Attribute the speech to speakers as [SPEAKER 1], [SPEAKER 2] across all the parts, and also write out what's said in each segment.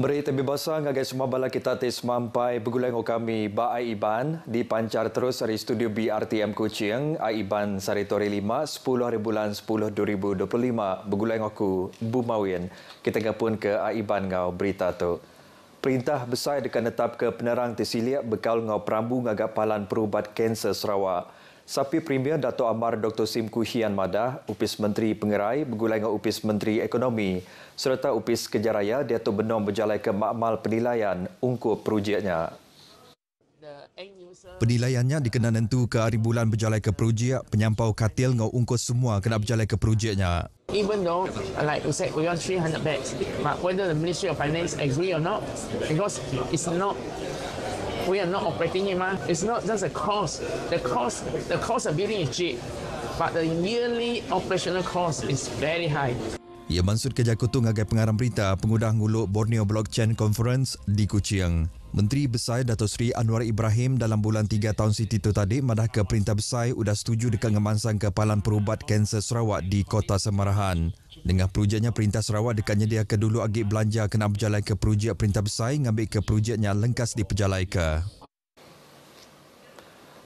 [SPEAKER 1] Berita bebasa ngagai semua bala kita tis mampai beguleng kami ba Aiban dipancar terus dari studio BRTM Kuching Aiban Saritori 5 10 hari bulan 10 2025 beguleng aku Bumawin kita gapun ke Aiban ngau berita tu. Perintah besar dekat netap ke penerang tersilia bekal ngau perambu ngagak palan perubat kanser Sarawak. Sapi Premier Dato' Amar Dr. Sim Kuhian Madah, Upis Menteri Pengerai bergulai dengan Upis Menteri Ekonomi serta Upis Kejaraya Dato' Benom berjalan ke makmal penilaian ungkup projeknya. Penilaiannya dikenal nentu ke hari bulan berjalan ke projek, penyampau katil ngau ungkus semua kena berjalan ke projeknya.
[SPEAKER 2] Even though, like we said, we want 300 beds, but whether the Ministry of Finance agree or not, because it's not, we are not operating it, it's not just a cost. The cost of building is cheap, but the yearly operational cost is very high.
[SPEAKER 1] Ia maksud kerja kutu ngagai pengarang berita pengudah nguluk Borneo Blockchain Conference di Kuching. Menteri Besar Dato' Sri Anwar Ibrahim dalam bulan 3 tahun Siti itu tadi madah ke Perintah Besar sudah setuju dekat ngemansang kepalan perubat kanser Sarawak di Kota Semarahan. Dengan projeknya Perintah Sarawak dekatnya dia ke dulu agak belanja kena berjalan ke projek Perintah Besar ngambil ke projeknya lengkas diperjalai ke.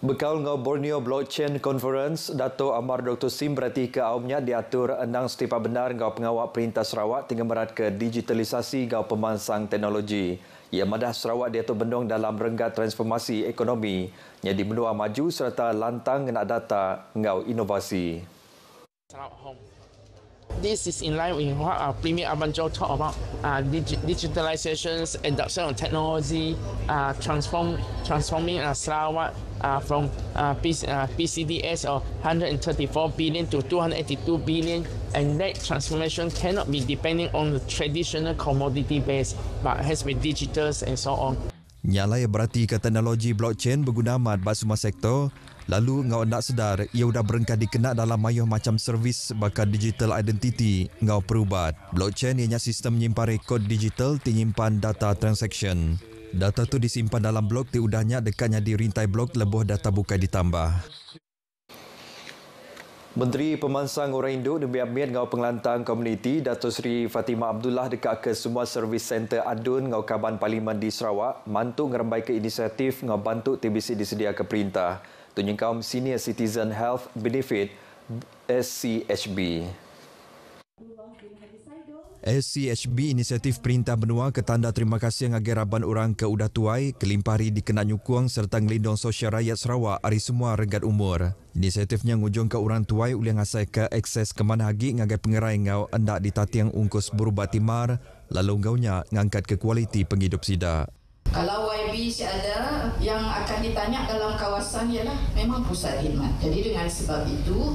[SPEAKER 1] Bekal ngau Borneo Blockchain Conference, Dato' Amar Dr. Sim berarti ke awamnya diatur enang setipa benar ngau pengawak Perintah Sarawak tinggal merat ke digitalisasi ngau pemansang teknologi. Ia madah Sarawak diatur bendong dalam renggat transformasi ekonomi yang dimenua maju serta lantang nak data ngau inovasi.
[SPEAKER 2] This is in line with what our Premier Abang Joe talked about, digitalizations, adoption of technology, transforming Sarawak from PCDS of 134 billion to 282 billion, and that transformation cannot be depending on the traditional commodity base, but has to be digital and so on.
[SPEAKER 1] Nyalai berarti ke teknologi blockchain berguna amat bagi semua sektor. Lalu ngau nak sedar ia sudah berengkah dikenak dalam mayuh macam servis bakal digital identity ngau perubat. Blockchain ianya sistem menyimpan rekod digital menyimpan data transaction. Data tu disimpan dalam blok tiudahnya dekatnya di rintai blok lebuh data bukan ditambah. Menteri Pemansang Orang Induk Nabi Amir ngau pengelantang komuniti Dato' Sri Fatimah Abdullah dekat ke semua servis center adun ngau Kaban Parlimen di Sarawak mantu ngerembai ke inisiatif ngau bantu TBC disedia ke perintah. Tunjuk kaum Senior Citizen Health Benefit SCHB. SCHB inisiatif Perintah Benua ketanda terima kasih ngagai raban orang ke udah tuai, kelimpari dikena nyukung serta ngelindung sosial rakyat Sarawak hari semua regat umur. Inisiatifnya ngujung ke orang tuai boleh ngasai ke akses ke mana hagi ngagai pengerai ngau endak ditatiang ungkus berubat timar, lalu ngaunya ngangkat ke kualiti penghidup sidak.
[SPEAKER 3] Kalau YB ada yang akan ditanya dalam kawasan ialah memang pusat khidmat. Jadi dengan sebab itu,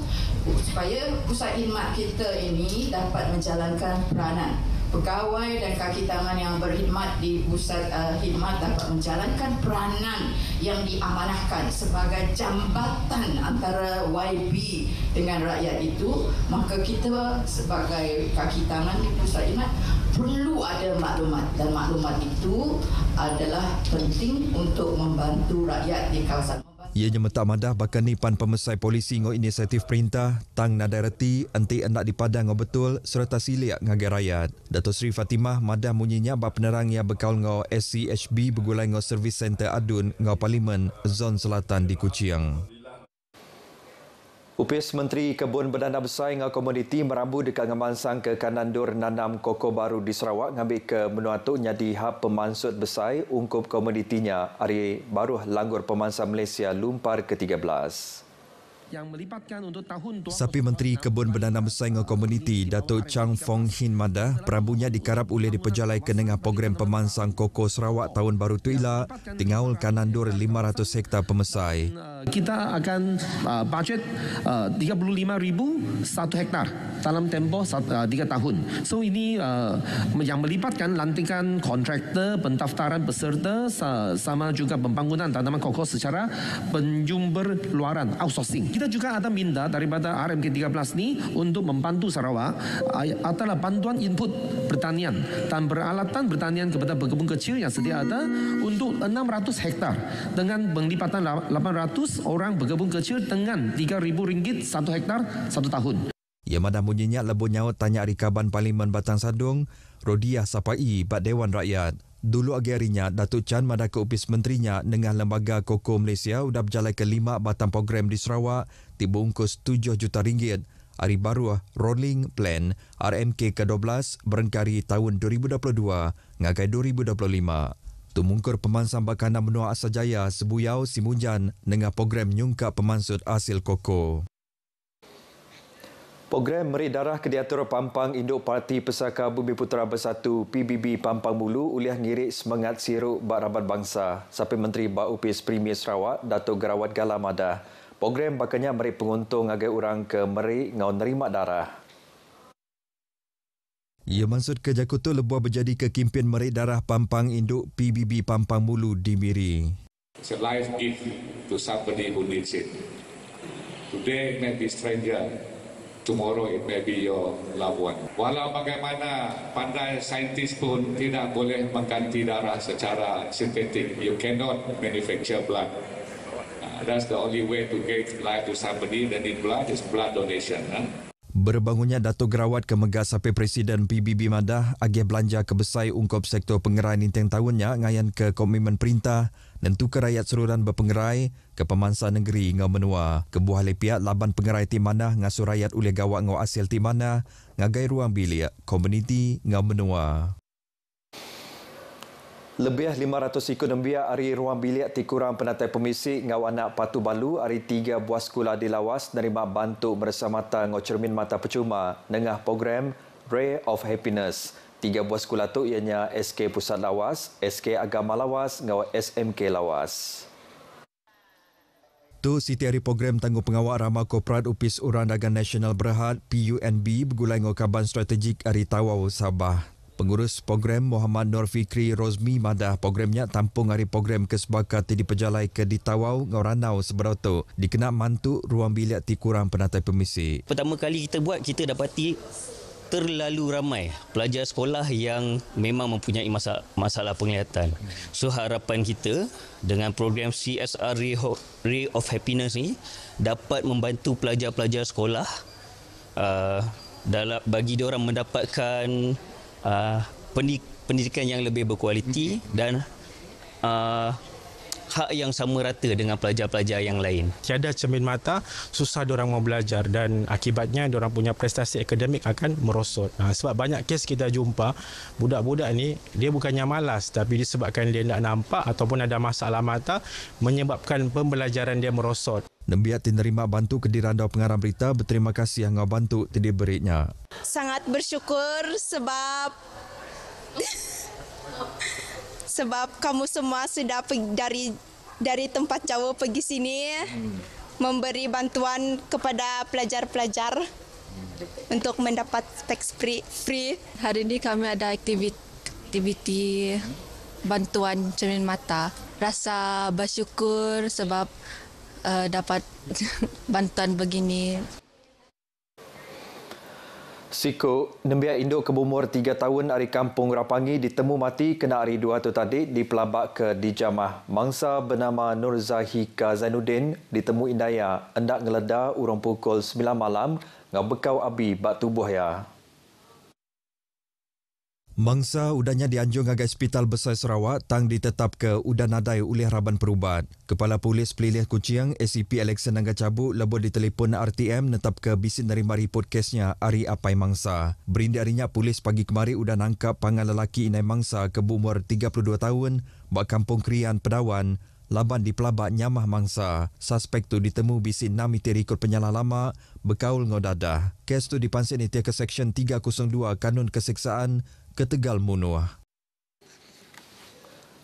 [SPEAKER 3] supaya pusat khidmat kita ini dapat menjalankan peranan. Pegawai dan kaki tangan yang berkhidmat di pusat khidmat dapat menjalankan peranan yang diamanahkan sebagai jambatan antara YB dengan rakyat itu, maka kita sebagai kaki tangan di pusat khidmat perlu ada maklumat, dan maklumat itu adalah penting untuk membantu rakyat di kawasan.
[SPEAKER 1] Ianya mentak madah bakal nipan pemesai polisi ngau inisiatif perintah tang nadai reti enti hendak dipadang ngau betul serta siliak ngagai rakyat. Dato' Sri Fatimah madah munyinya bab penerang yang bekal ngau SCHB bergulai ngau servis center adun ngau Parlimen Zon Selatan di Kuching. Upis Menteri Kebun Berdana Besar ngau komuniti merambu dekat ngemansang ke kanandur nanam koko baru di Sarawak ngambil ke menuatuk nyadi hab pemansut besar ungkup komunitinya hari baru langgur pemansang Malaysia lumpar ke-13.
[SPEAKER 4] Yang melibatkan untuk tahun
[SPEAKER 1] Sapi Menteri Kebun Berdana Besar ngau komuniti Datuk Chang Fong Hin Madah perambunya dikarap oleh diperjalai ke dengan program pemansang koko Sarawak tahun baru tu ialah tingaul kanandur 500 hektar pemesai.
[SPEAKER 4] Kita akan bajet 35,000 1 hektar dalam tempoh 3 tahun. So ini yang melibatkan lantikan kontraktor, pendaftaran peserta sama juga pembangunan tanaman koko secara penjumber luaran outsourcing. Kita juga ada minta daripada RMK13 ni untuk membantu Sarawak adalah bantuan input pertanian dan peralatan pertanian kepada pekebun kecil yang sedia ada untuk 600 hektar dengan penglibatan 800 orang pekebun kecil dengan RM3,000 1 hektar 1 tahun.
[SPEAKER 1] Ia madah munyinya lebon nyaut tanya Rikaban Parlimen Batang Sadung, Rodiah Sapai Bat Dewan Rakyat. Dulu agi harinya, Datuk Chan madah ke opis menterinya dengan Lembaga Koko Malaysia udah berjalan ke 5 batang program di Sarawak, tiba ungkus 7 juta ringgit. Hari baru Rolling Plan RMK ke-12 berengkari tahun 2022 ngagai 2025. Tumungkur pemansam bakana menua Asajaya Sebuyau Simunjan dengan program nyungkap pemansut hasil koko. Program Merit Darah ke diatur Pampang Induk Parti Pesaka Bumi Putera Bersatu PBB Pampang Mulu uliah ngirik semangat siruk bak Rabat Bangsa. Sampai Menteri Bak Upis Premier Sarawak Datuk Garawat Galamada. Program bakanya merit penguntung agai orang ke merit ngau nerima darah. Ia maksud ke Jakutu lebuah berjadi ke kempen Merit Darah Pampang Induk PBB Pampang Mulu di Miri.
[SPEAKER 5] It's a life gift to somebody who needs it. Today it may be stranger. Tomorrow it may be your loved one. Walau bagaimana pandai saintis pun tidak boleh mengganti darah secara sintetik. You cannot manufacture blood. That's the only way to give life to somebody that need blood is blood donation.
[SPEAKER 1] Berbangunnya Datuk Garawat ke megah sampai Presiden PBB Madah agih belanja kebesai ungkap sektor pengerai ninteng tahunnya ngayan ke komitmen perintah nentu ke rakyat seluruhan berpengerai ke pemansa negeri ngau menua. Kebuah lepiat laban pengerai ti mana ngasuh rakyat oleh gawak ngau asil ti mana ngagai ruang bilik komuniti ngau menua. Lebih 500 ikut nembia hari ruang bilik ti kurang penatai pemisik ngau anak Patu Balu hari 3 buah sekolah di Lawas nerima bantu bersamata ngau cermin mata percuma nengah program Ray of Happiness. 3 buah sekolah tu ianya SK Pusat Lawas, SK Agama Lawas ngau SMK Lawas. Tu siti hari program tangguh pengawal ramah korporat Upis Urang Dagang Nasional Berhad PUNB bergulai ngau kaban strategik hari Tawau Sabah. Pengurus program Muhammad Nur Fikri Rozmi madah programnya tampung hari program kesebakat di pejalai ke Ditawau Ngoranau seberautu dikena mantu ruang bilik ti kurang penatai pemisik.
[SPEAKER 6] Pertama kali kita buat, kita dapati terlalu ramai pelajar sekolah yang memang mempunyai masalah penglihatan. So harapan kita dengan program CSR Ray of Happiness ni dapat membantu pelajar-pelajar sekolah dalam bagi diorang mendapatkan pendidikan yang lebih berkualiti dan hak yang sama rata dengan pelajar-pelajar yang lain.
[SPEAKER 7] Tiada cermin mata, susah diorang mau belajar dan akibatnya diorang punya prestasi akademik akan merosot. Sebab banyak kes kita jumpa, budak-budak ni dia bukannya malas tapi disebabkan dia tak nampak ataupun ada masalah mata menyebabkan pembelajaran dia merosot.
[SPEAKER 1] Nembiat menerima bantu kedirandau pengarang berita berterima kasih yang bantu diberinya.
[SPEAKER 8] Sangat bersyukur sebab kamu semua sudah dari tempat jauh pergi sini memberi bantuan kepada pelajar-pelajar untuk mendapat teks free.
[SPEAKER 9] Hari ini kami ada aktiviti bantuan cermin mata. Rasa bersyukur sebab dapat bantuan begini.
[SPEAKER 1] Siko, nembia induk ke umur 3 tahun dari Kampung Rapangi ditemu mati kena hari 2 tu tadi di pelabak ke Dijamah. Mangsa bernama Nur Zahika Zainuddin ditemu indaya hendak ngeleda urang pukul 9 malam ngau bekau abi bak tubuh ya. Mangsa udahnya dianjung agai Hospital Besar Sarawak tang ditetap ke udan nadai oleh Raban Perubat. Kepala Polis Pelilih Kuching ACP Alexander Nangga Cabut lebih ditelepon RTM netap ke bisin nerima report kesnya hari apai mangsa. Berindi harinya polis pagi kemari udah nangkap pangan lelaki inai mangsa ke berumur 32 tahun bak Kampung Krian Pedawan laban di pelabak nyamah mangsa. Suspek tu ditemu bisin 6 iti rekod penyalah lama bekaul ngodadah. Kes tu dipansir itia ke Seksyen 302 Kanun Keseksaan ke Tegal Munuah.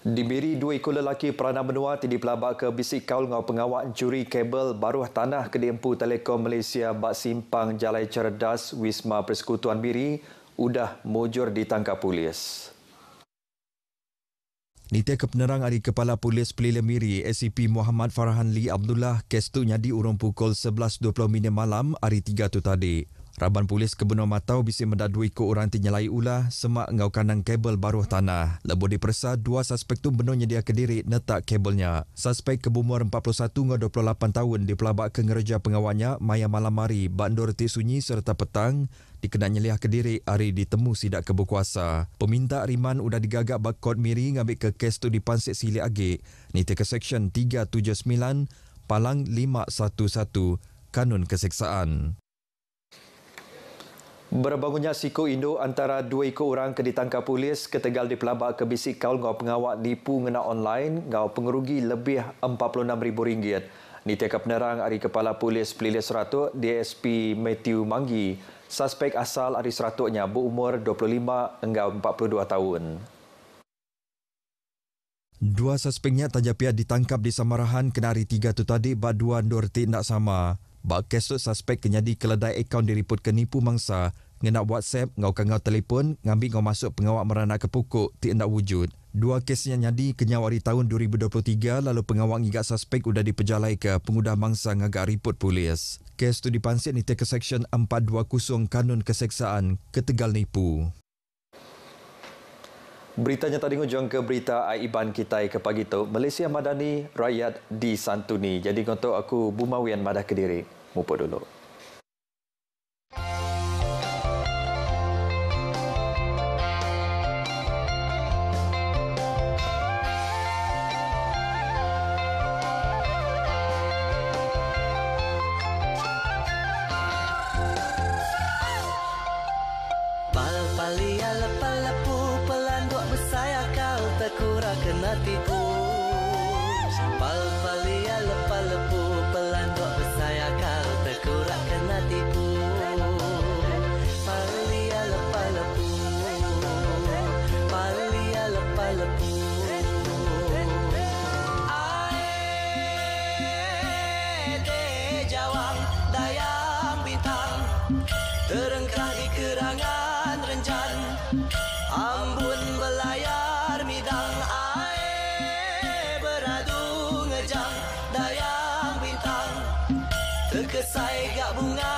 [SPEAKER 1] Di Miri, 2 ekor lelaki peranan benua di pelabak ke bisik kaul ngau pengawak curi kabel baruh tanah ke Empu Telekom Malaysia bak simpang Jalai Cerdas Wisma Persekutuan Miri udah mujur ditangkap polis. Niti kepenerang hari Kepala Polis Pelilih Miri ACP Muhammad Farhan Lee Abdullah kes tu nyadi urung pukul 11.20 malam hari 3 tu tadi. Raban Polis Kebenua Matau bisi mendadui ko orang tinyalai ulah semak ngau kanang kabel baruh tanah. Lebu dipersa, 2 suspek tu benar nyedia kediri netak kabelnya. Suspek kebumur 41 ngau 28 tahun dipelabak ke ngereja pengawalnya Maya Malamari, Bandur Ti Sunyi serta petang dikena nyeliah kediri hari ditemu sidak keberkuasa. Peminta riman udah digagak bak Kod Miri ngambil ke kes tu dipansik sili agi. Niti ke Seksyen 379 Palang 511 Kanun Keseksaan. Berbangunnya siku Indo antara 2 ekor orang ke ditangkap polis ke Tegal dipelabak ke bisik kaul ngau pengawak nipu ngena online ngau pengerugi lebih RM46,000. Niti ke penerang hari Kepala Polis Pelilih Seratuk DSP Matthew Manggi, suspek asal hari Seratuknya berumur 25 hingga 42 tahun. 2 suspeknya tajapiat ditangkap di Samarahan kena hari 3 tu tadi bak 2 ndor tindak sama. Bak kes tu suspek kenyadi keledai akaun diriput ke nipu mangsa, ngenak WhatsApp, ngau kangau telefon, ngambil ngau masuk pengawak meranak ke pokok, tidak wujud. 2 kesnya nyadi kenyawari tahun 2023, lalu pengawak ngigak suspek udah dipejalai ke pengudah mangsa ngagak riput polis. Kes tu dipansik niti ke Seksyen 420 Kanun Keseksaan ke Tegal nipu. Beritanya tadi ngujung ke berita Aiban kita ke pagi tu. Malaysia Madani, rakyat disantuni. Jadi untuk aku Bumawian Madah Kediri. Mupo dulu.
[SPEAKER 10] Pal-palia lepa-lepu pelanduk bersaya kau terkura kena tipu. Pal-palia lepa-lepu pelanduk bersaya kau terkura kena tipu. Palia lepa-lepu, palia lepa-lepu. Ae de jawang dayang bintang terengkah di kerangan renjan, ambun belayar midang air beradu ngejang dayang bintang terkesai gak bunga